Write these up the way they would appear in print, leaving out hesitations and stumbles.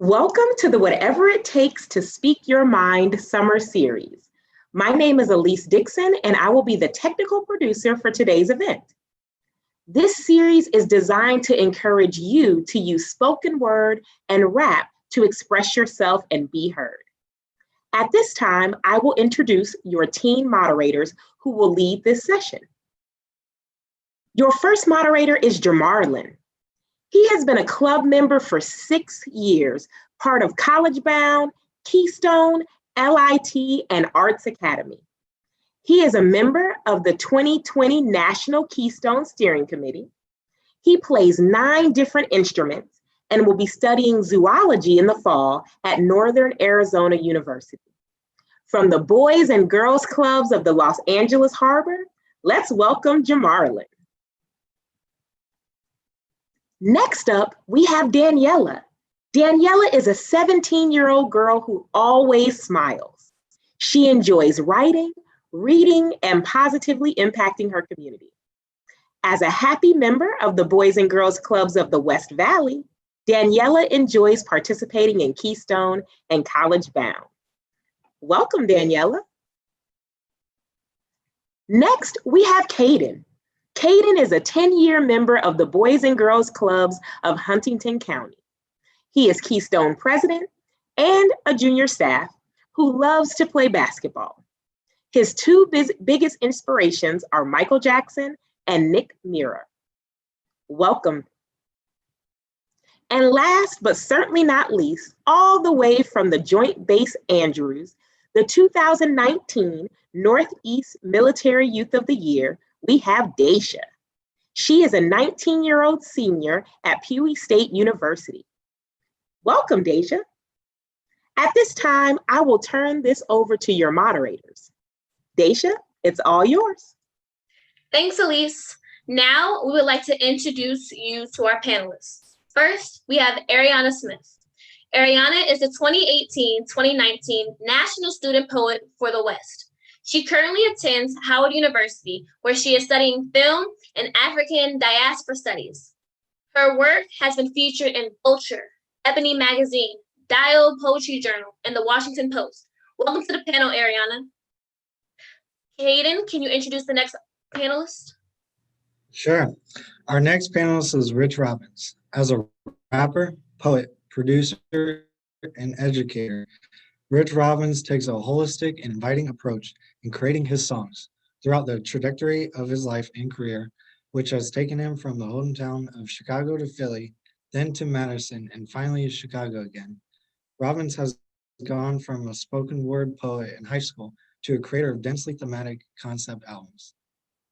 Welcome to the Whatever It Takes to Speak Your Mind Summer Series. My name is Elise Dixon, and I will be the technical producer for today's event. This series is designed to encourage you to use spoken word and rap to express yourself and be heard. At this time, I will introduce your team moderators who will lead this session. Your first moderator is Jamarlin. He has been a club member for 6 years, part of College Bound, Keystone, LIT, and Arts Academy. He is a member of the 2020 National Keystone Steering Committee. He plays 9 different instruments and will be studying zoology in the fall at Northern Arizona University. From the Boys and Girls Clubs of the Los Angeles Harbor, let's welcome Jamarlin. Next up, we have Daniella. Daniella is a 17-year-old girl who always smiles. She enjoys writing, reading, and positively impacting her community. As a happy member of the Boys and Girls Clubs of the West Valley, Daniella enjoys participating in Keystone and College Bound. Welcome, Daniella. Next, we have Kaden. Kaden is a 10-year member of the Boys and Girls Clubs of Huntington County. He is Keystone president and a junior staff who loves to play basketball. His 2 biggest inspirations are Michael Jackson and Nick Mira. Welcome. And last but certainly not least, all the way from the Joint Base Andrews, the 2019 Northeast Military Youth of the Year, we have Daisha. She is a 19-year-old senior at Pewee State University. Welcome, Daisha. At this time, I will turn this over to your moderators. Daisha, it's all yours. Thanks, Elise. Now, we would like to introduce you to our panelists. First, we have Ariana Smith. Ariana is the 2018-2019 National Student Poet for the West. She currently attends Howard University, where she is studying film and African diaspora studies. Her work has been featured in Vulture, Ebony Magazine, Dial Poetry Journal, and the Washington Post. Welcome to the panel, Ariana. Kaden, can you introduce the next panelist? Sure. Our next panelist is Rich Robbins. As a rapper, poet, producer, and educator, Rich Robbins takes a holistic and inviting approach in creating his songs throughout the trajectory of his life and career, which has taken him from the hometown of Chicago to Philly, then to Madison, and finally Chicago again. Robbins has gone from a spoken word poet in high school to a creator of densely thematic concept albums.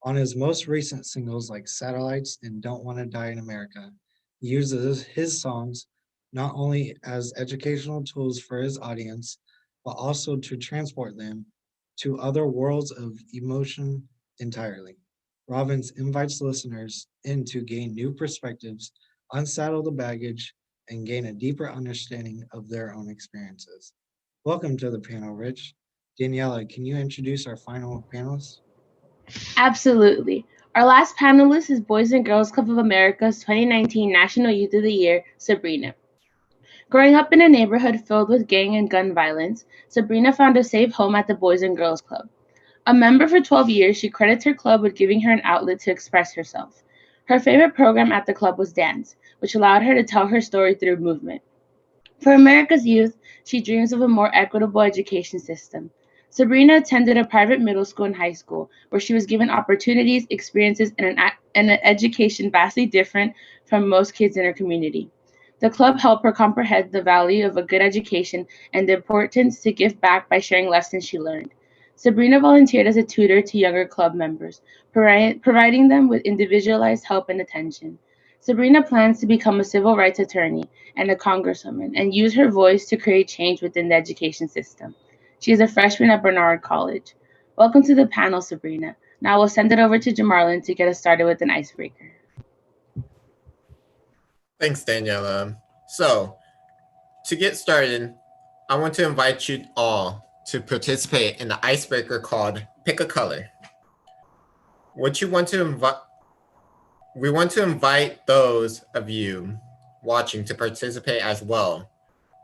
On his most recent singles like Satellites and Don't Want to Die in America, he uses his songs not only as educational tools for his audience, but also to transport them to other worlds of emotion entirely. Robbins invites listeners in to gain new perspectives, unsaddle the baggage, and gain a deeper understanding of their own experiences. Welcome to the panel, Rich. Daniella, can you introduce our final panelist? Absolutely. Our last panelist is Boys and Girls Club of America's 2019 National Youth of the Year, Sabrina. Growing up in a neighborhood filled with gang and gun violence, Sabrina found a safe home at the Boys and Girls Club. A member for 12 years, she credits her club with giving her an outlet to express herself. Her favorite program at the club was dance, which allowed her to tell her story through movement. For America's youth, she dreams of a more equitable education system. Sabrina attended a private middle school and high school, where she was given opportunities, experiences, and an education vastly different from most kids in her community. The club helped her comprehend the value of a good education and the importance to give back by sharing lessons she learned. Sabrina volunteered as a tutor to younger club members, providing them with individualized help and attention. Sabrina plans to become a civil rights attorney and a congresswoman and use her voice to create change within the education system. She is a freshman at Barnard College. Welcome to the panel, Sabrina. Now we'll send it over to Jamarlin to get us started with an icebreaker. Thanks, Daniella. So, to get started, I want to invite you all to participate in the icebreaker called Pick a Color. We want to invite those of you watching to participate as well.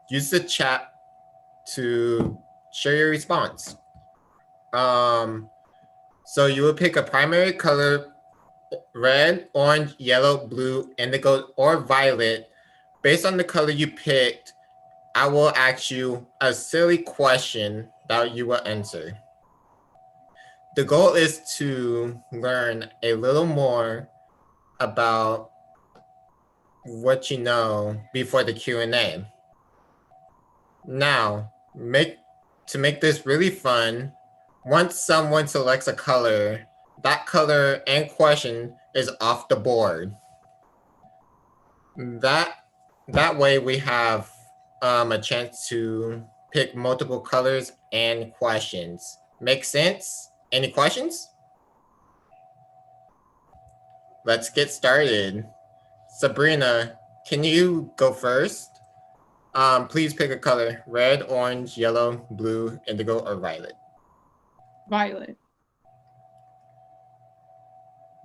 use the chat to share your response. So you will pick a primary color, red, orange, yellow, blue, indigo, or violet. Based on the color you picked, I will ask you a silly question that you will answer. The goal is to learn a little more about what you know before the Q&A. Now, to make this really fun, once someone selects a color, that color and question is off the board. That way we have a chance to pick multiple colors and questions. Make sense? Any questions? Let's get started. Sabrina, can you go first? Please pick a color: red, orange, yellow, blue, indigo, or violet. Violet.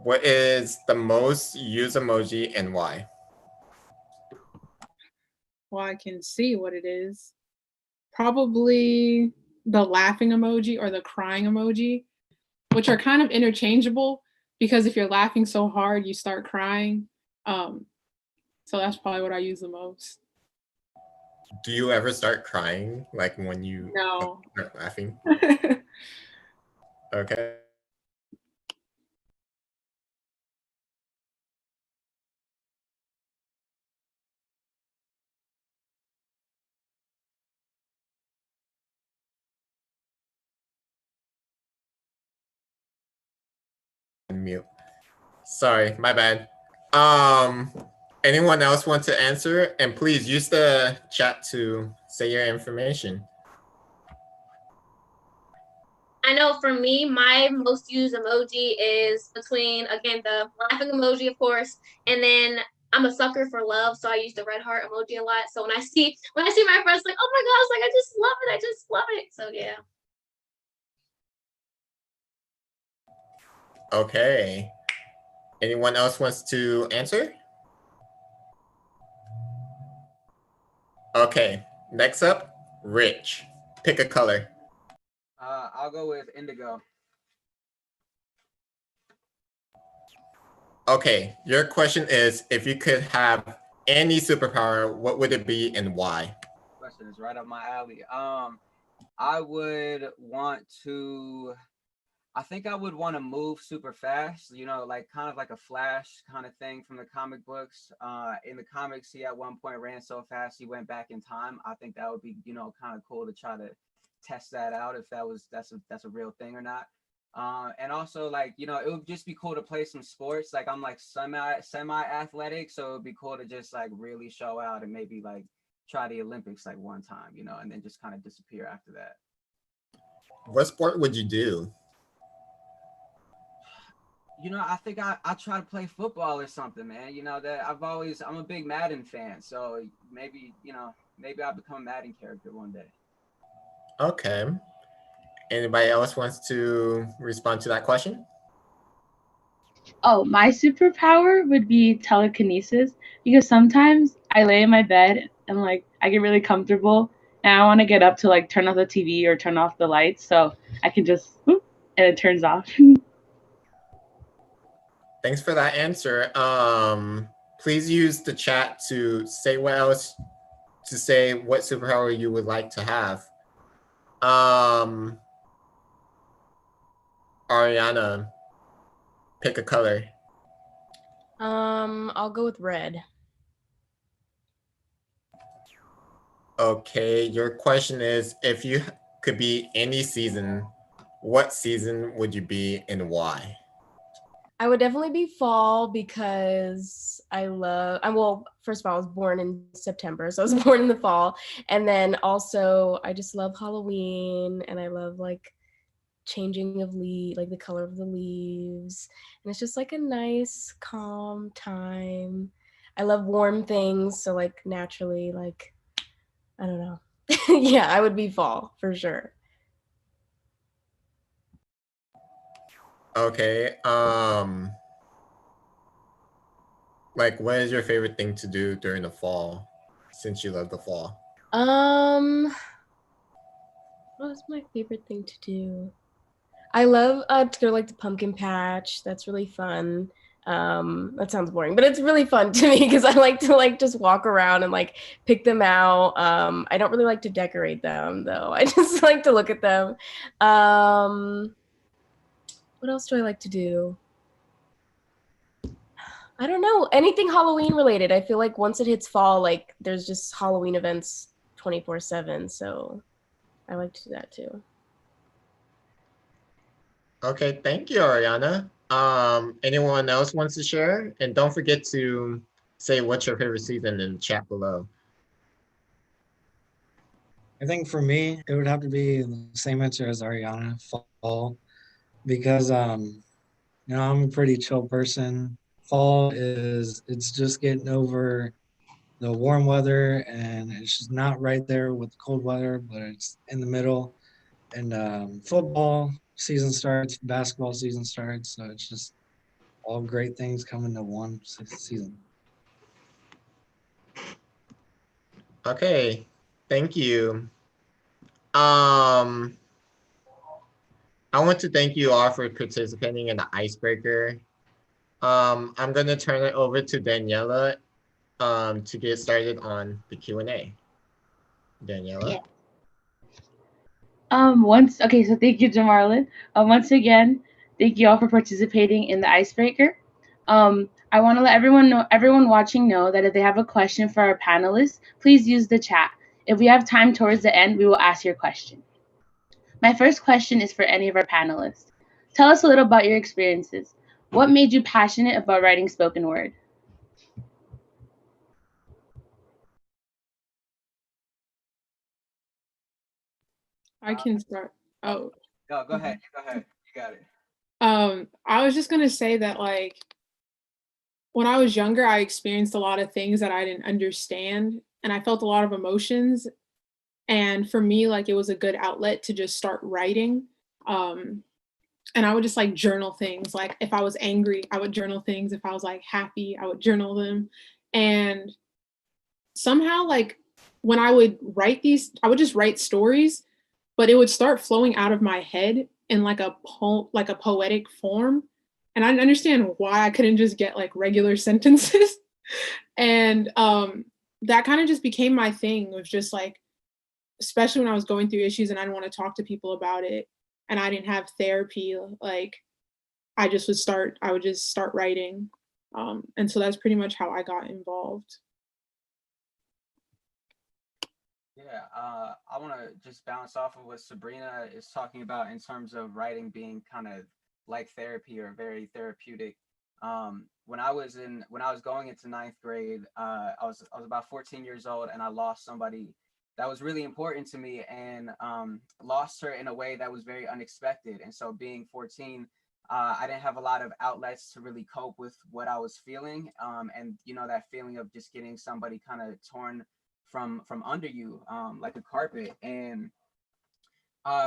What is the most used emoji and why? Well, I can see what it is. Probably the laughing emoji or the crying emoji, which are kind of interchangeable because if you're laughing so hard, you start crying. So that's probably what I use the most. Do you ever start crying, like when you No. start laughing? Okay. Mute. Sorry, my bad. Anyone else want to answer? And please use the chat to say your information. I know for me, my most used emoji is between, again, the laughing emoji, of course, and then I'm a sucker for love, so I use the red heart emoji a lot. So when I see my friends, like, oh my gosh, like I just love it. So yeah. Okay. Anyone else wants to answer? Okay. Next up, Rich. Pick a color. I'll go with indigo. Okay, your question is, if you could have any superpower, what would it be and why? Question is right up my alley. I would want to. I think I would want to move super fast. You know, like kind of like a Flash kind of thing from the comic books. In the comics, he at one point ran so fast he went back in time. I think that would be, you know, kind of cool to try to test that out if that's a real thing or not. And also, like, you know, it would just be cool to play some sports. Like I'm like semi athletic, so it would be cool to just like really show out and maybe like try the Olympics like one time, you know, and then just kind of disappear after that. What sport would you do? You know, I think I try to play football or something, man. You know, that I'm a big Madden fan, so maybe, you know, maybe I'll become a Madden character one day. Okay. Anybody else wants to respond to that question? Oh, my superpower would be telekinesis because sometimes I lay in my bed and like I get really comfortable and I want to get up to like turn off the TV or turn off the lights so I can just whoop, and it turns off. Thanks for that answer. Please use the chat to say what else, to say what superpower you would like to have. Ariana, pick a color. I'll go with red. Okay, your question is, if you could be any season, what season would you be and why? I would definitely be fall because well, first of all, I was born in September, so I was born in the fall. And then also I just love Halloween and I love like changing of like the color of the leaves. And it's just like a nice, calm time. I love warm things, so like naturally, like, I don't know. Yeah, I would be fall for sure. Okay. Like, what is your favorite thing to do during the fall, since you love the fall? What's my favorite thing to do? I love to go to like the pumpkin patch. That's really fun. That sounds boring, but it's really fun to me because I like to like just walk around and like pick them out. I don't really like to decorate them though. I just like to look at them. What else do I like to do? I don't know. Anything Halloween related. I feel like once it hits fall, like there's just Halloween events 24/7. So I like to do that too. Okay, thank you, Ariana. Anyone else wants to share? And don't forget to say what's your favorite season in the chat below. I think for me, it would have to be the same answer as Ariana, fall, because I'm a pretty chill person. Fall it's just getting over the warm weather, and it's just not right there with the cold weather, but it's in the middle. And football season starts, basketball season starts, so it's just all great things coming to one season. Okay, thank you. I want to thank you all for participating in the icebreaker. I'm gonna turn it over to Daniella to get started on the Q&A. Daniella. Yeah. So thank you, Jamarlin. Once again, thank you all for participating in the icebreaker. I want to let everyone watching know that if they have a question for our panelists, please use the chat. If we have time towards the end, we will ask your question. My first question is for any of our panelists. Tell us a little about your experiences. What made you passionate about writing spoken word? I can start. Oh. Go ahead. Go ahead. You got it. I was just gonna say that like when I was younger, I experienced a lot of things that I didn't understand, and I felt a lot of emotions. And for me, like it was a good outlet to just start writing. And I would just like journal things. Like if I was angry, I would journal things. If I was like happy, I would journal them. And somehow, like when I would write these, I would just write stories, but it would start flowing out of my head in like a poetic form. And I didn't understand why I couldn't just get like regular sentences. And that kind of just became my thing, was just like, especially when I was going through issues and I didn't want to talk to people about it and I didn't have therapy, like I would just start writing. And so that's pretty much how I got involved. Yeah, I want to just bounce off of what Sabrina is talking about in terms of writing being kind of like therapy or very therapeutic. When I was going into ninth grade, I was about 14 years old, and I lost somebody that was really important to me, and lost her in a way that was very unexpected. And so being 14, I didn't have a lot of outlets to really cope with what I was feeling. And that feeling of just getting somebody kind of torn from under you, like a carpet. And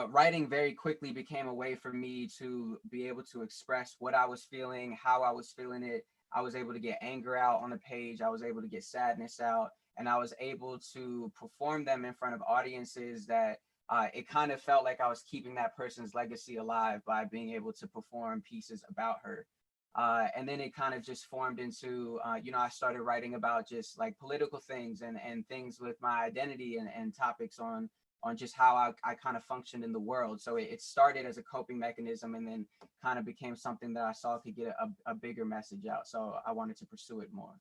writing very quickly became a way for me to be able to express what I was feeling, how I was feeling it. I was able to get anger out on the page. I was able to get sadness out, and I was able to perform them in front of audiences that it kind of felt like I was keeping that person's legacy alive by being able to perform pieces about her. And then it kind of just formed into, I started writing about just like political things and things with my identity and topics on just how I kind of functioned in the world. So it started as a coping mechanism and then kind of became something that I saw could get a bigger message out. So I wanted to pursue it more.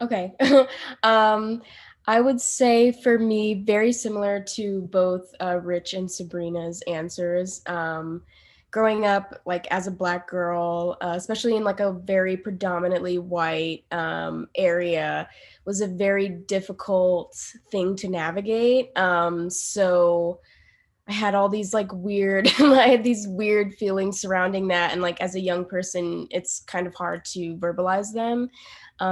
Okay. I would say for me, very similar to both Rich and Sabrina's answers. Growing up, like as a Black girl, especially in like a very predominantly white area, was a very difficult thing to navigate. So I had all these like weird, I had these weird feelings surrounding that. And like as a young person, it's kind of hard to verbalize them.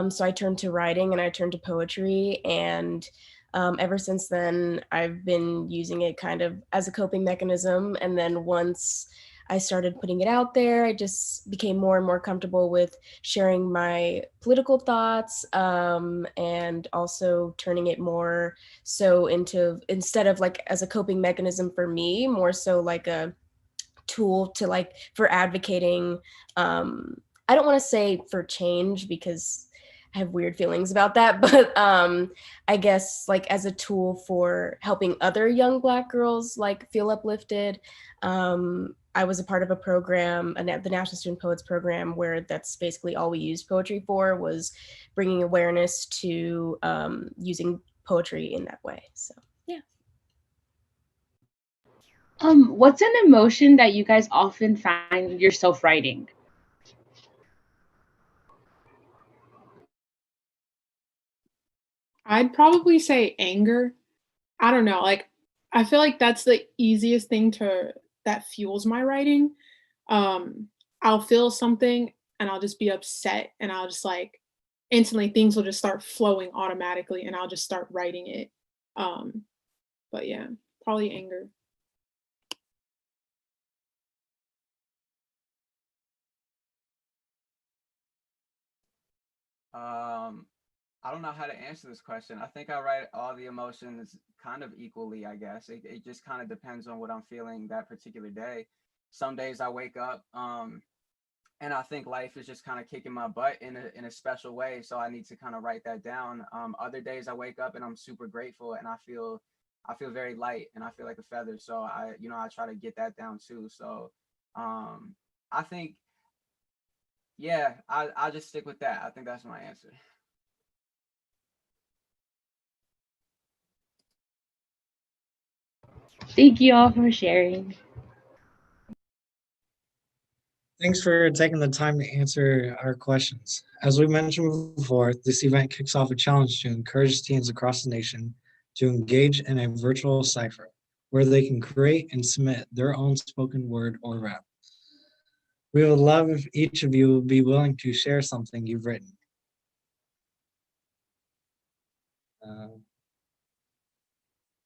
So I turned to writing and I turned to poetry. And Ever since then, I've been using it kind of as a coping mechanism. And then once I started putting it out there, I just became more and more comfortable with sharing my political thoughts, and also turning it more so into, instead of like as a coping mechanism for me, more so like a tool to like for advocating. I don't want to say for change because I have weird feelings about that, but I guess like as a tool for helping other young Black girls like feel uplifted. I was a part of a program, the National Student Poets Program, where that's basically all we used poetry for, was bringing awareness to using poetry in that way. So yeah. What's an emotion that you guys often find yourself writing? I'd probably say anger. I don't know, like, I feel like that's the easiest thing that fuels my writing. I'll feel something and I'll just be upset and I'll just like instantly things will just start flowing automatically and I'll just start writing it. But yeah, probably anger. I don't know how to answer this question. I think I write all the emotions kind of equally, I guess. It just kind of depends on what I'm feeling that particular day. Some days I wake up and I think life is just kind of kicking my butt in a special way. So I need to kind of write that down. Other days I wake up and I'm super grateful and I feel very light and I feel like a feather. So I try to get that down too. So I think, yeah, I'll just stick with that. I think that's my answer. Thank you all for sharing. Thanks for taking the time to answer our questions. As we mentioned before, this event kicks off a challenge to encourage teens across the nation to engage in a virtual cipher where they can create and submit their own spoken word or rap. We would love if each of you would be willing to share something you've written.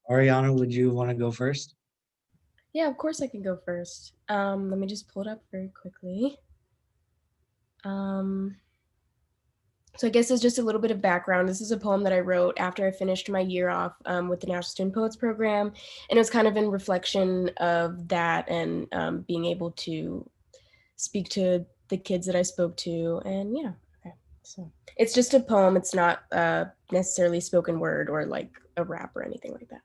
Ariana, would you want to go first? Yeah, of course I can go first. Let me just pull it up very quickly. So I guess it's just a little bit of background. This is a poem that I wrote after I finished my year off with the National Student Poets Program. And it was kind of in reflection of that and being able to speak to the kids that I spoke to. And yeah, okay. So it's just a poem. It's not necessarily spoken word or like a rap or anything like that.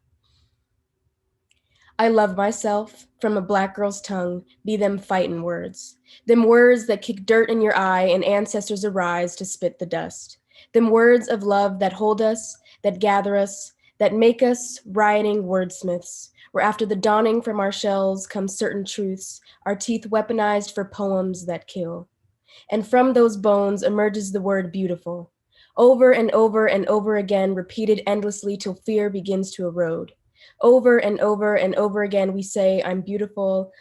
I love myself from a Black girl's tongue, be them fightin' words. Them words that kick dirt in your eye and ancestors arise to spit the dust. Them words of love that hold us, that gather us, that make us rioting wordsmiths, where after the dawning from our shells come certain truths, our teeth weaponized for poems that kill. And from those bones emerges the word beautiful, over and over and over again, repeated endlessly till fear begins to erode. Over and over and over again, we say, I'm beautiful,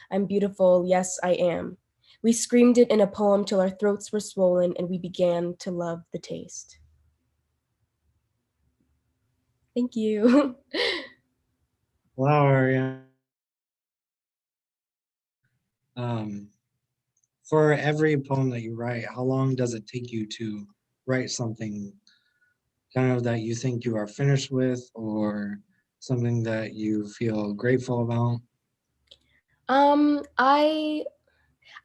yes, I am. We screamed it in a poem till our throats were swollen and we began to love the taste. Thank you. Wow, Ariana. For every poem that you write, how long does it take you to write something kind of that you think you are finished with or something that you feel grateful about?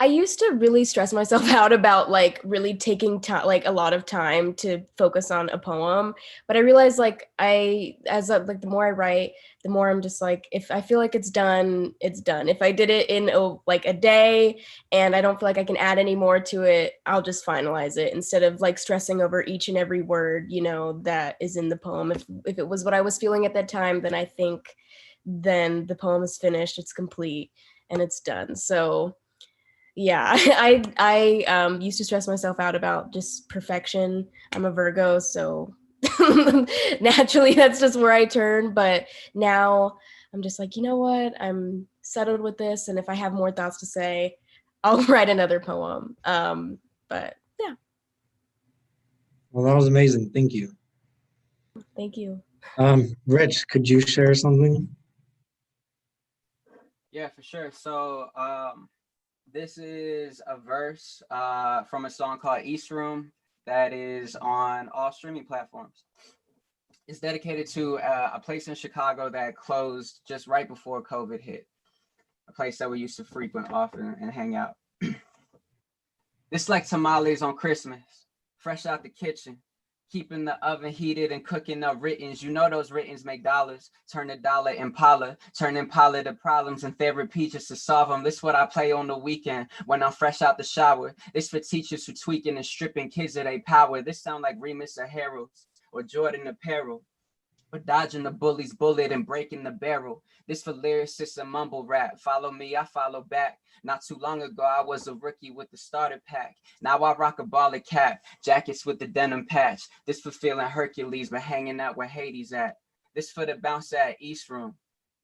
I used to really stress myself out about like really taking time, like a lot of time to focus on a poem. But I realized like like the more I write, the more I'm just like, if I feel like it's done, it's done. If I did it in like a day and I don't feel like I can add any more to it, I'll just finalize it instead of like stressing over each and every word, that is in the poem. If it was what I was feeling at that time, then I think then the poem is finished, it's complete, and it's done. So yeah, I used to stress myself out about just perfection. I'm a Virgo, so naturally that's just where I turn. But now I'm just like, you know what? I'm settled with this, and if I have more thoughts to say, I'll write another poem. But yeah. Well, that was amazing. Thank you. Thank you. Rich, could you share something? Yeah, for sure. So this is a verse from a song called East Room that is on all streaming platforms. It's dedicated to a place in Chicago that closed just right before COVID hit, a place that we used to frequent often and hang out. It's like tamales on Christmas, fresh out the kitchen, keeping the oven heated and cooking up writtens. You know those writtens make dollars. Turn a dollar Impala, turn Impala to problems and therapy just to solve them. This what I play on the weekend when I'm fresh out the shower. This for teachers who tweaking and stripping kids of their power. This sound like Remus or Harold's or Jordan Apparel. But dodging the bully's bullet and breaking the barrel. This for lyricists and mumble rap. Follow me, I follow back. Not too long ago, I was a rookie with the starter pack. Now I rock a baller cap, jackets with the denim patch. This for feeling Hercules, but hanging out where Hades at. This for the bouncer at East Room,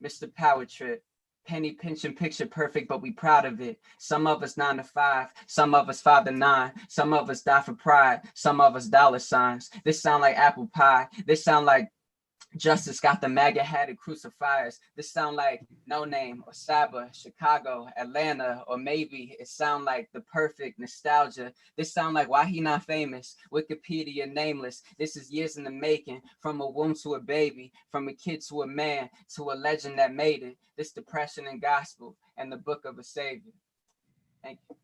Mr. Power Trip. Penny pinching picture perfect, but we proud of it. Some of us 9 to 5, some of us 5 to 9, some of us die for pride, some of us dollar signs. This sound like apple pie. This sound like Justice got the MAGA hatted crucifiers. This sound like No Name or Saba, Chicago, Atlanta, or maybe it sound like the perfect nostalgia. This sound like Why He Not Famous, Wikipedia nameless. This is years in the making, from a womb to a baby, from a kid to a man, to a legend that made it. This depression and gospel and the book of a savior. Thank you.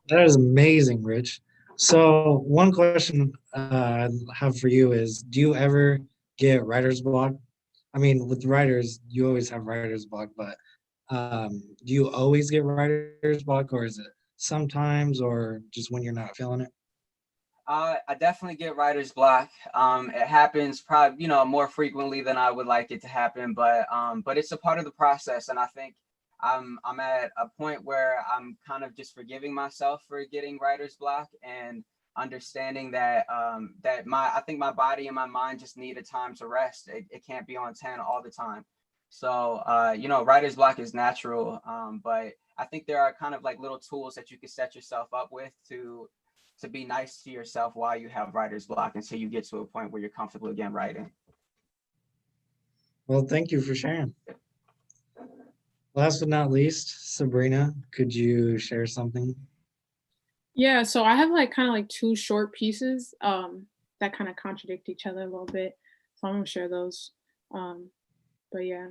That is amazing, Rich. So one question I have for you is, do you ever get writer's block? I mean, with writers, you always have writer's block, but do you always get writer's block, or is it sometimes, or just when you're not feeling it? I definitely get writer's block. It happens probably, more frequently than I would like it to happen, but it's a part of the process. And I think I'm at a point where I'm kind of just forgiving myself for getting writer's block and understanding that I think my body and my mind just need a time to rest. It can't be on 10 all the time. So writer's block is natural, but I think there are kind of like little tools that you can set yourself up with to be nice to yourself while you have writer's block until you get to a point where you're comfortable again writing. Well, thank you for sharing. Last but not least, Sabrina, could you share something? Yeah, so I have kind of two short pieces that kind of contradict each other a little bit. So I'm gonna share those. But yeah,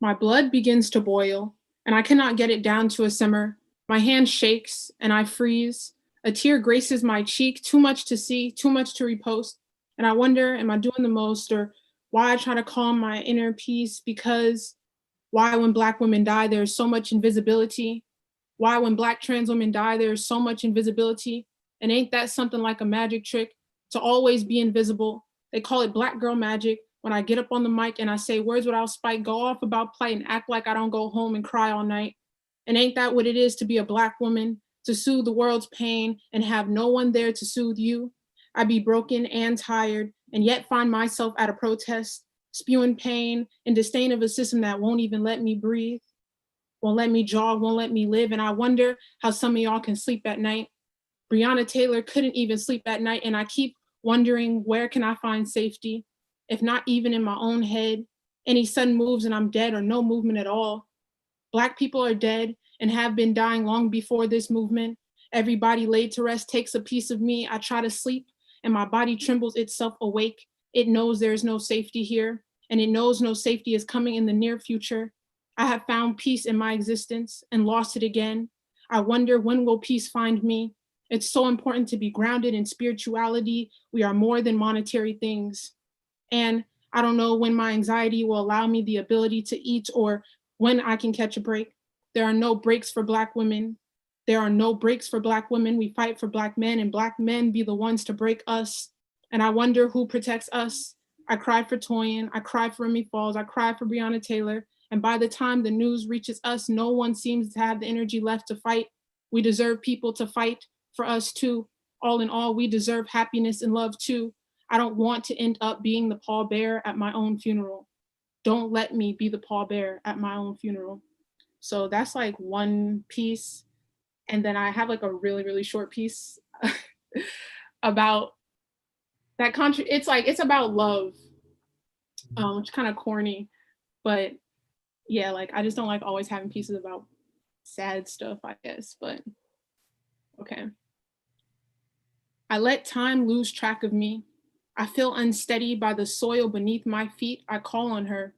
my blood begins to boil, and I cannot get it down to a simmer. My hand shakes, and I freeze. A tear graces my cheek, too much to see, too much to repost. And I wonder, am I doing the most, or why I try to calm my inner peace? Because why when Black women die, there's so much invisibility? Why when Black trans women die, there's so much invisibility? And ain't that something like a magic trick to always be invisible? They call it Black girl magic. When I get up on the mic and I say words without spite, go off about plight and act like I don't go home and cry all night. And ain't that what it is to be a Black woman, to soothe the world's pain and have no one there to soothe you? I be broken and tired and yet find myself at a protest, spewing pain and disdain of a system that won't even let me breathe, won't let me jog, won't let me live. And I wonder how some of y'all can sleep at night. Breonna Taylor couldn't even sleep at night, and I keep wondering, where can I find safety? If not even in my own head. Any sudden moves and I'm dead, or no movement at all. Black people are dead and have been dying long before this movement. Everybody laid to rest takes a piece of me. I try to sleep and my body trembles itself awake. It knows there is no safety here, and it knows no safety is coming in the near future. I have found peace in my existence and lost it again. I wonder, when will peace find me? It's so important to be grounded in spirituality. We are more than monetary things. And I don't know when my anxiety will allow me the ability to eat, or when I can catch a break. There are no breaks for Black women. There are no breaks for Black women. We fight for Black men, and Black men be the ones to break us. And I wonder who protects us. I cried for Toyin, I cried for Remy Falls, I cried for Breonna Taylor. And by the time the news reaches us, no one seems to have the energy left to fight. We deserve people to fight for us too. All in all, we deserve happiness and love too. I don't want to end up being the pallbearer at my own funeral. Don't let me be the pallbearer at my own funeral. So that's one piece. And then I have a really, really short piece about it's about love, which is kind of corny, but yeah, like I just don't like always having pieces about sad stuff, I guess, but okay. I let time lose track of me. I feel unsteady by the soil beneath my feet. I call on her.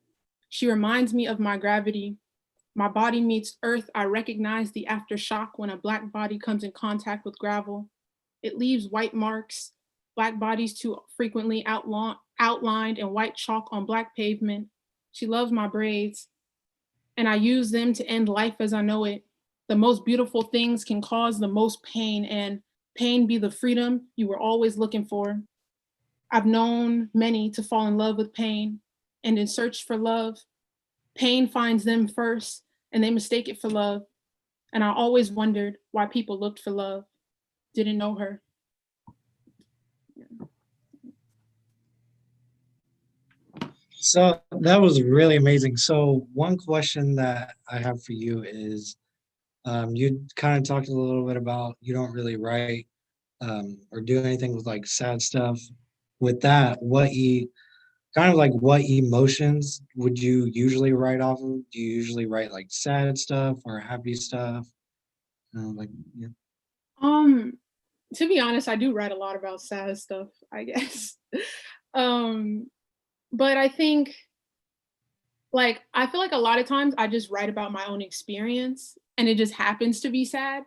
She reminds me of my gravity. My body meets earth. I recognize the aftershock when a black body comes in contact with gravel. It leaves white marks, black bodies too frequently outlined in white chalk on black pavement. She loves my braids, and I use them to end life as I know it. The most beautiful things can cause the most pain, and pain be the freedom you were always looking for. I've known many to fall in love with pain, and in search for love, pain finds them first, and they mistake it for love. And I always wondered why people looked for love, didn't know her. So that was really amazing. So one question that I have for you is, you kind of talked a little bit about you don't really write or do anything with like sad stuff. With that, what emotions would you usually write off of? Do you usually write like sad stuff or happy stuff? Like, yeah. To be honest, I do write a lot about sad stuff, I guess. But I think, like, I feel like a lot of times I just write about my own experience and it just happens to be sad.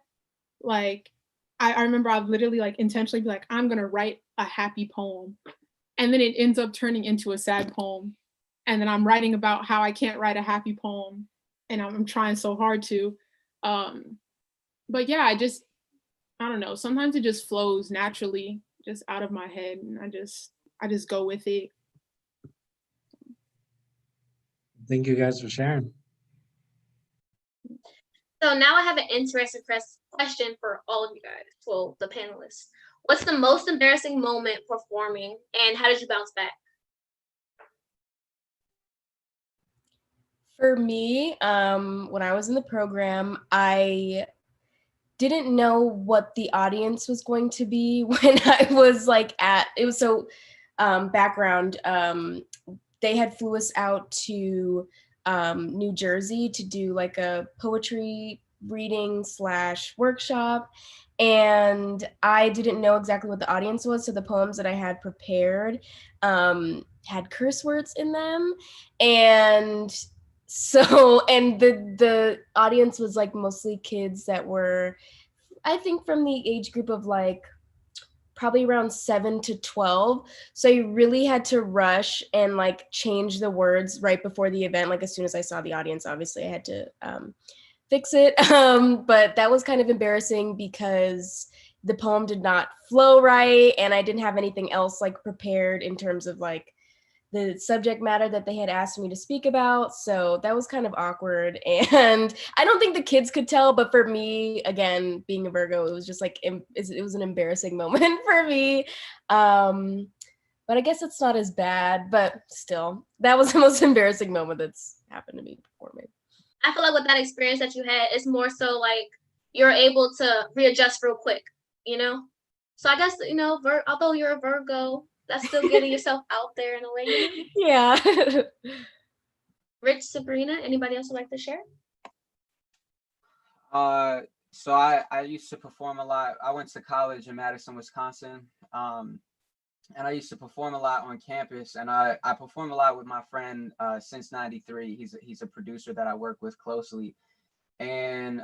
Like, I remember I've literally like intentionally be like, I'm gonna write a happy poem. And then it ends up turning into a sad poem. And then I'm writing about how I can't write a happy poem. And I'm trying so hard to. But yeah, I don't know. Sometimes it just flows naturally, just out of my head. And I just go with it. Thank you guys for sharing. So now I have an interesting question for all of you guys, well, the panelists. What's the most embarrassing moment performing, and how did you bounce back? For me, when I was in the program, I didn't know what the audience was going to be when I was like it was so background. They had flew us out to New Jersey to do like a poetry reading / workshop. And I didn't know exactly what the audience was. So the poems that I had prepared had curse words in them. And and the audience was like mostly kids that were, I think, from the age group of like probably around 7 to 12. So I really had to rush and like change the words right before the event. Like as soon as I saw the audience, obviously I had to fix it. But that was kind of embarrassing because the poem did not flow right. And I didn't have anything else like prepared in terms of like the subject matter that they had asked me to speak about. So that was kind of awkward. And I don't think the kids could tell, but for me, again, being a Virgo, it was just like, it was an embarrassing moment for me. But I guess it's not as bad, but still, that was the most embarrassing moment that's happened to me performing. I feel like with that experience that you had, it's more so like you're able to readjust real quick, you know? So I guess, you know, although you're a Virgo, that's still getting yourself out there in a way. You know? Yeah. Rich, Sabrina, anybody else would like to share? So I used to perform a lot. I went to college in Madison, Wisconsin. And I used to perform a lot on campus, and I perform a lot with my friend since '93. He's a producer that I work with closely. And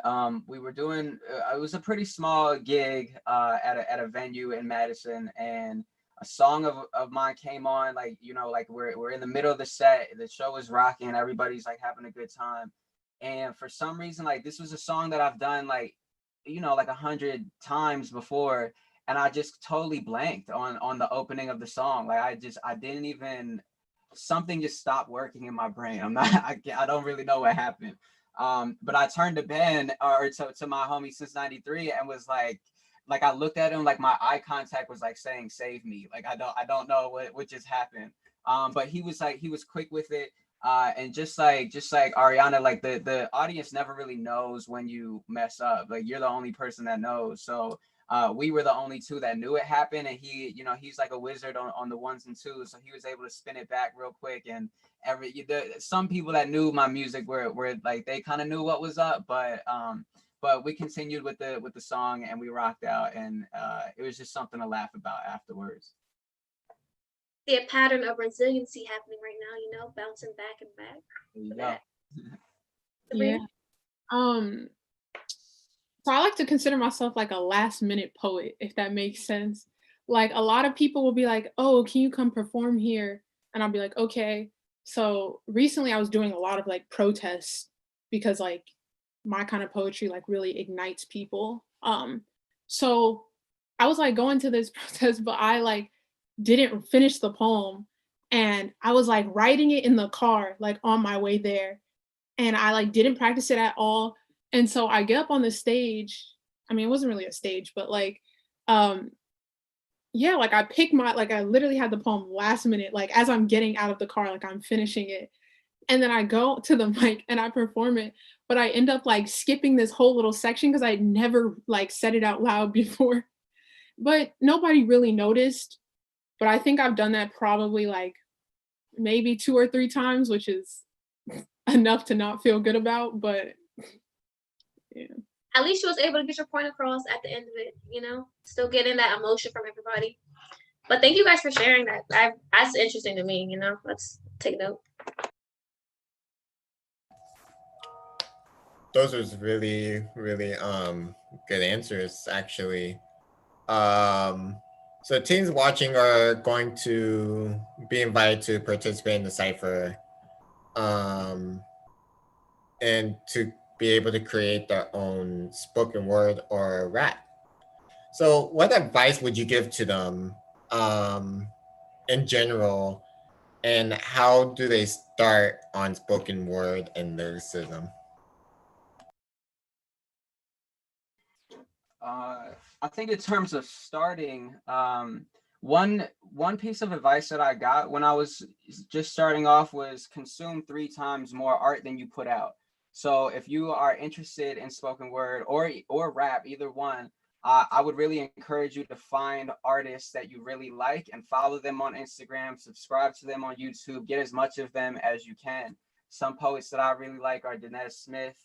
we were doing, it was a pretty small gig at a venue in Madison, and a song of mine came on, like, you know, like we're in the middle of the set, the show is rocking, everybody's like having a good time. And for some reason, like this was a song that I've done like, you know, like 100 times before. And I just totally blanked on the opening of the song. Like I didn't even, something just stopped working in my brain. I don't really know what happened. But I turned to Ben or to my homie since '93 and was like I looked at him, like my eye contact was like saying, save me. Like, I don't know what just happened. But he was quick with it. And just like Ariana, like the audience never really knows when you mess up. Like you're the only person that knows. So we were the only two that knew it happened, and he, you know, he's like a wizard on the ones and twos, so he was able to spin it back real quick. And some people that knew my music were like, they kind of knew what was up, but we continued with the song, and we rocked out, and it was just something to laugh about afterwards. See a pattern of resiliency happening right now, you know, bouncing back and back. There you go. Yeah. So I like to consider myself like a last minute poet, if that makes sense. Like a lot of people will be like, oh, can you come perform here? And I'll be like, okay. So recently I was doing a lot of like protests because like my kind of poetry like really ignites people. So I was like going to this protest, but I like didn't finish the poem. And I was like writing it in the car, like on my way there. And I like didn't practice it at all. And so I get up on the stage. I mean, it wasn't really a stage, but like, yeah, like I picked like I literally had the poem last minute, like as I'm getting out of the car, like I'm finishing it. And then I go to the mic and I perform it, but I end up like skipping this whole little section because I'd never like said it out loud before. But nobody really noticed. But I think I've done that probably like maybe 2 or 3 times, which is enough to not feel good about, but yeah. At least you was able to get your point across at the end of it, you know, still getting that emotion from everybody. But thank you guys for sharing that. That's interesting to me, you know. Let's take note. Those was really, really good answers, actually. So teens watching are going to be invited to participate in the cipher, and to be able to create their own spoken word or rap. So what advice would you give to them in general, and how do they start on spoken word and lyricism? I think in terms of starting, one piece of advice that I got when I was just starting off was consume 3 times more art than you put out. So if you are interested in spoken word or rap, either one, I would really encourage you to find artists that you really like and follow them on Instagram, subscribe to them on YouTube, get as much of them as you can. Some poets that I really like are Ariana Smith,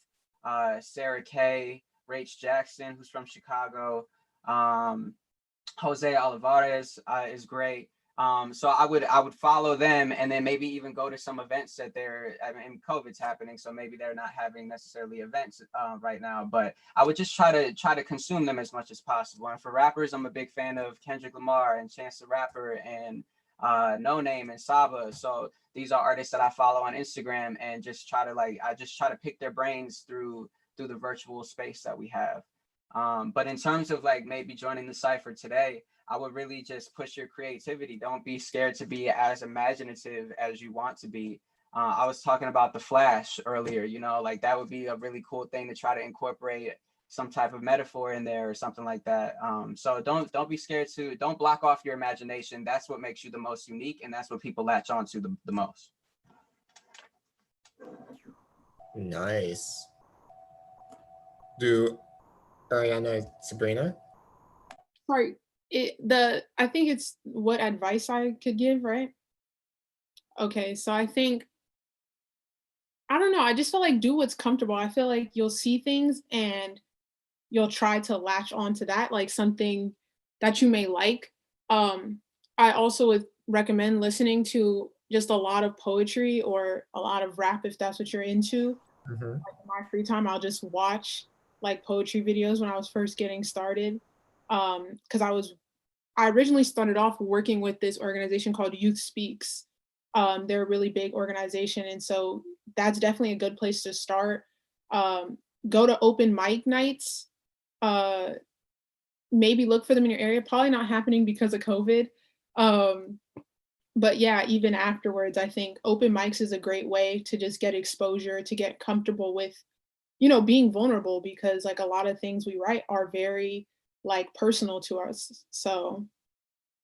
Sarah Kay, Rach Jackson, who's from Chicago. Jose Olivares is great. So I would follow them, and then maybe even go to some events that I mean, COVID's happening, so maybe they're not having necessarily events right now. But I would just try to consume them as much as possible. And for rappers, I'm a big fan of Kendrick Lamar and Chance the Rapper and No Name and Saba. So these are artists that I follow on Instagram, and just try to pick their brains through the virtual space that we have. But in terms of like maybe joining the cipher today, I would really just push your creativity. Don't be scared to be as imaginative as you want to be. I was talking about the Flash earlier, you know, like that would be a really cool thing to try to incorporate some type of metaphor in there or something like that. So don't be scared don't block off your imagination. That's what makes you the most unique, and that's what people latch on to the most. Nice. Do Ariana, Sabrina? Sorry, I think it's what advice I could give, right? Okay, so I think, I don't know, I just feel like do what's comfortable. I feel like you'll see things and you'll try to latch onto that, like something that you may like. I also would recommend listening to just a lot of poetry or a lot of rap if that's what you're into. Like in my free time, I'll just watch like poetry videos when I was first getting started. Because I originally started off working with this organization called Youth Speaks. They're a really big organization, and so that's definitely a good place to start. Go to open mic nights. Maybe look for them in your area. Probably not happening because of COVID. But yeah, even afterwards, I think open mics is a great way to just get exposure, to get comfortable with, you know, being vulnerable, because like a lot of things we write are very like personal to us. So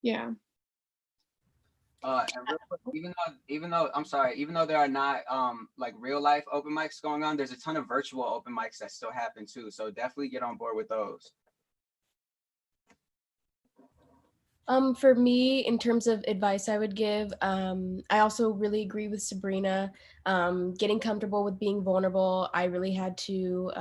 yeah. And real quick, even though there are not like real life open mics going on, there's a ton of virtual open mics that still happen too. So definitely get on board with those. For me, in terms of advice I would give, I also really agree with Sabrina. Getting comfortable with being vulnerable, I really had to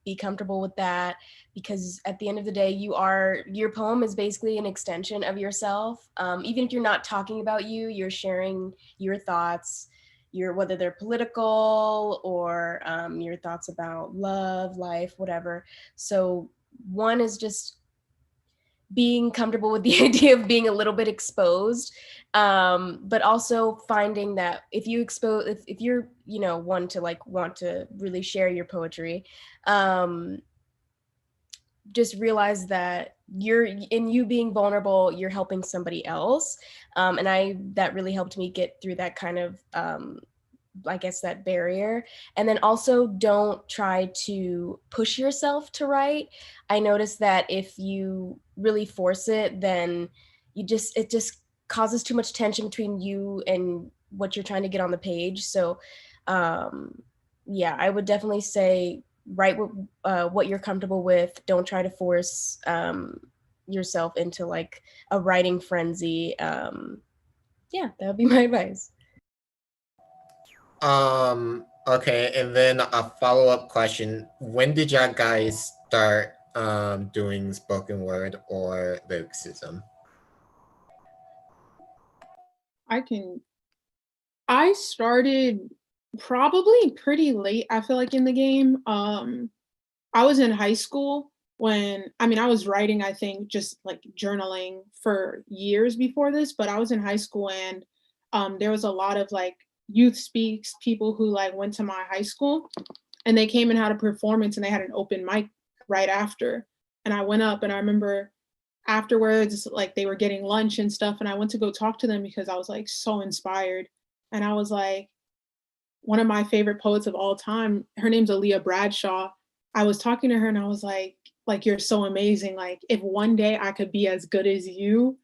be comfortable with that, because at the end of the day, your poem is basically an extension of yourself. Even if you're not talking about you, you're sharing your thoughts, whether they're political or your thoughts about love, life, whatever. So one is just being comfortable with the idea of being a little bit exposed, but also finding that if you're one to want to really share your poetry, just realize that you being vulnerable, you're helping somebody else, and that really helped me get through that kind of I guess that barrier. And then also don't try to push yourself to write. I noticed that if you really force it, then it just causes too much tension between you and what you're trying to get on the page. So yeah, I would definitely say write what you're comfortable with. Don't try to force yourself into like a writing frenzy. Yeah, that would be my advice. Okay, and then a follow-up question. When did y'all guys start doing spoken word or lyricism? I started probably pretty late, I feel like, in the game. I was in high school I was writing, I think, just like journaling for years before this, but I was in high school, and there was a lot of like youth speaks people who like went to my high school, and they came and had a performance, and they had an open mic right after. And I went up, and I remember afterwards, like they were getting lunch and stuff, and I went to go talk to them because I was like so inspired. And I was like, one of my favorite poets of all time, her name's Aaliyah Bradshaw. I was talking to her and I was like, you're so amazing. Like, if one day I could be as good as you.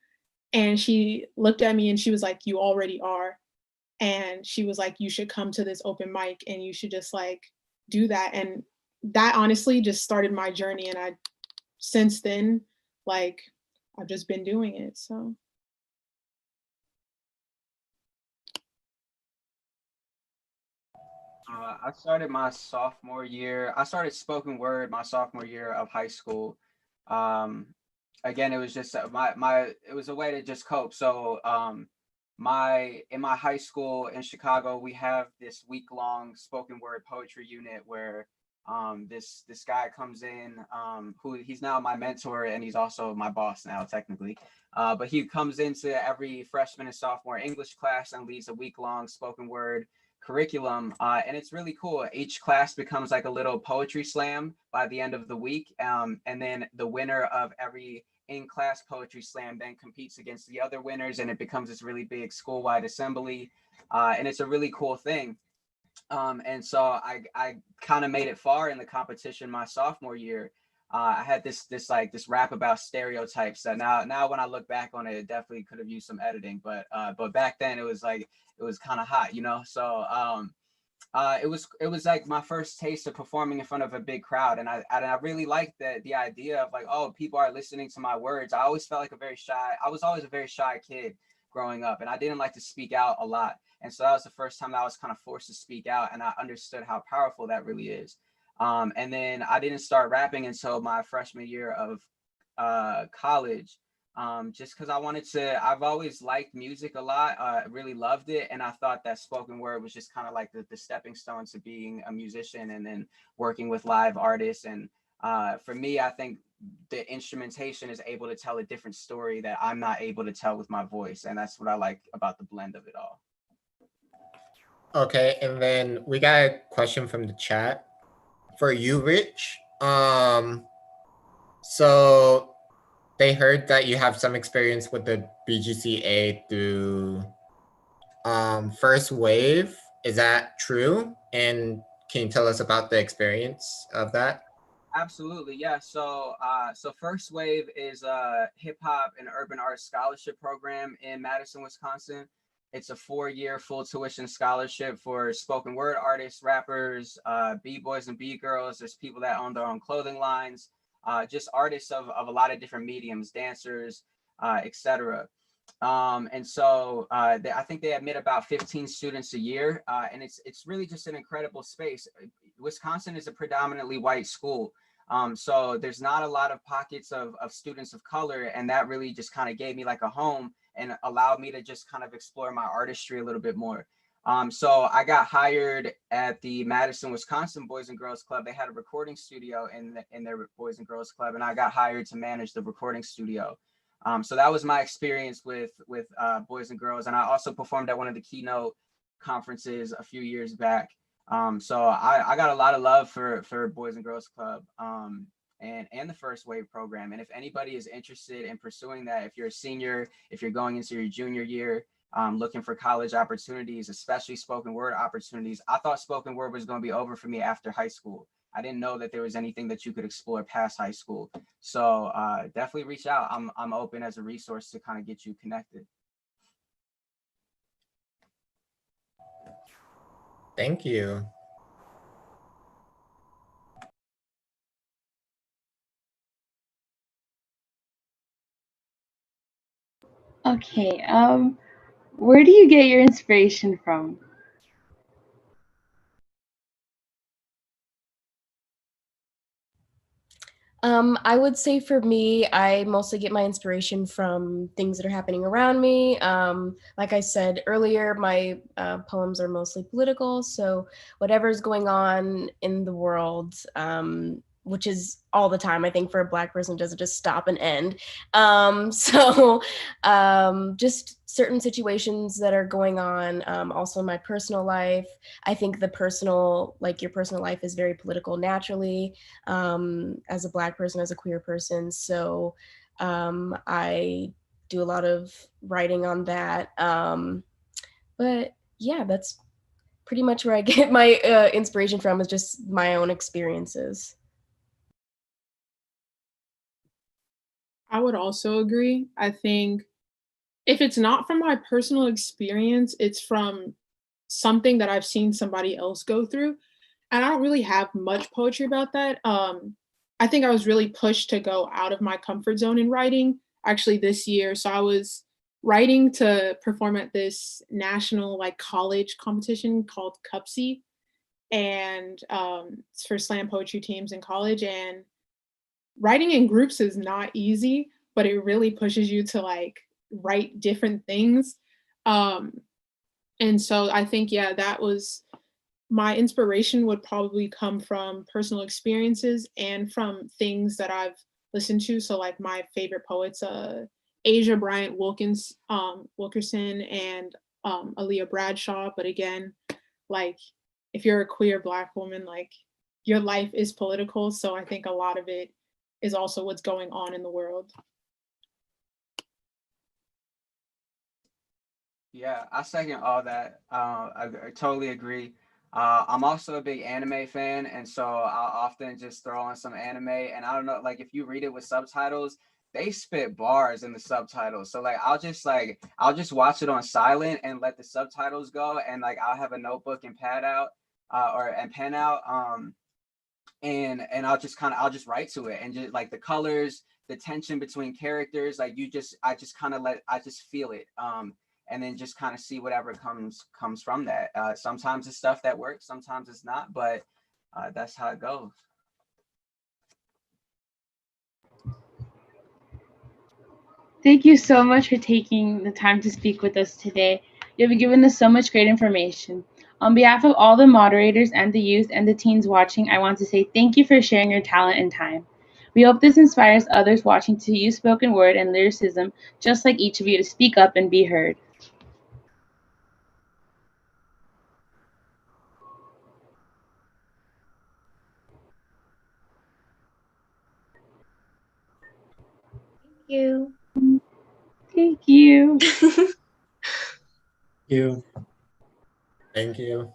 And she looked at me and she was like, you already are. And she was like, you should come to this open mic and you should just like do that. And that honestly just started my journey. And since then, like, I've just been doing it. So. I started my sophomore year. I started spoken word my sophomore year of high school. Um, Again, it was just it was a way to just cope. So in my high school in Chicago, we have this week-long spoken word poetry unit where this guy comes in, who he's now my mentor and he's also my boss now technically. But he comes into every freshman and sophomore English class and leads a week-long spoken word curriculum, and it's really cool. Each class becomes like a little poetry slam by the end of the week, and then the winner of every in-class poetry slam then competes against the other winners, and it becomes this really big school-wide assembly, and it's a really cool thing. And so I kind of made it far in the competition my sophomore year. I had this rap about stereotypes that now when I look back on it, it definitely could have used some editing, but back then it was kind of hot, you know. So it was like my first taste of performing in front of a big crowd, and I really liked the idea of like, oh, people are listening to my words. I always felt like I was always a very shy kid growing up, and I didn't like to speak out a lot. And so that was the first time that I was kind of forced to speak out, and I understood how powerful that really is. And then I didn't start rapping until my freshman year of college, just because I've always liked music a lot, really loved it. And I thought that spoken word was just kind of like the stepping stone to being a musician and then working with live artists. And for me, I think the instrumentation is able to tell a different story that I'm not able to tell with my voice. And that's what I like about the blend of it all. Okay, and then we got a question from the chat for you, Rich. So they heard that you have some experience with the BGCA through First Wave. Is that true? And can you tell us about the experience of that? Absolutely, yeah. So First Wave is a hip hop and urban arts scholarship program in Madison, Wisconsin. It's a 4-year full tuition scholarship for spoken word artists, rappers, b-boys and b-girls. There's people that own their own clothing lines, just artists of a lot of different mediums, dancers, etc. And so I think they admit about 15 students a year, and it's really just an incredible space. Wisconsin is a predominantly white school, so there's not a lot of pockets of students of color, and that really just kind of gave me like a home and allowed me to just kind of explore my artistry a little bit more. So I got hired at the Madison, Wisconsin Boys and Girls Club. They had a recording studio in their Boys and Girls Club, and I got hired to manage the recording studio. So that was my experience with Boys and Girls, and I also performed at one of the keynote conferences a few years back. So I got a lot of love for Boys and Girls Club and the First Wave program. And if anybody is interested in pursuing that, if you're a senior, if you're going into your junior year, looking for college opportunities, especially spoken word opportunities, I thought spoken word was going to be over for me after high school. I didn't know that there was anything that you could explore past high school. So definitely reach out. I'm open as a resource to kind of get you connected. Thank you. Okay, where do you get your inspiration from? I would say for me, I mostly get my inspiration from things that are happening around me. Like I said earlier, my poems are mostly political. So whatever's going on in the world, which is all the time, I think for a Black person, doesn't just stop and end. Just certain situations that are going on, also in my personal life. I think your personal life is very political naturally, as a Black person, as a queer person. So I do a lot of writing on that. But yeah, that's pretty much where I get my inspiration from, is just my own experiences. I would also agree. I think if it's not from my personal experience, it's from something that I've seen somebody else go through. And I don't really have much poetry about that. I think I was really pushed to go out of my comfort zone in writing actually this year. So I was writing to perform at this national like college competition called Cupsy, and it's for slam poetry teams in college. And writing in groups is not easy, but it really pushes you to like write different things. And so I think, yeah, that was my inspiration would probably come from personal experiences and from things that I've listened to. So like my favorite poets, Asia Bryant Wilkerson and Aaliyah Bradshaw. But again, like if you're a queer Black woman, like your life is political. So I think a lot of it is also what's going on in the world. Yeah, I second all that. I totally agree. I'm also a big anime fan, and so I'll often just throw on some anime. And I don't know, like if you read it with subtitles, they spit bars in the subtitles. So like I'll just watch it on silent and let the subtitles go, and like I'll have a notebook and pad out, and pen out, and I'll just write to it, and just like the colors, the tension between characters, like I just feel it. And then just kind of see whatever comes from that. Sometimes it's stuff that works, sometimes it's not, but that's how it goes. Thank you so much for taking the time to speak with us today. You have given us so much great information. On behalf of all the moderators and the youth and the teens watching, I want to say thank you for sharing your talent and time. We hope this inspires others watching to use spoken word and lyricism, just like each of you, to speak up and be heard. You. Thank you. You. Thank you.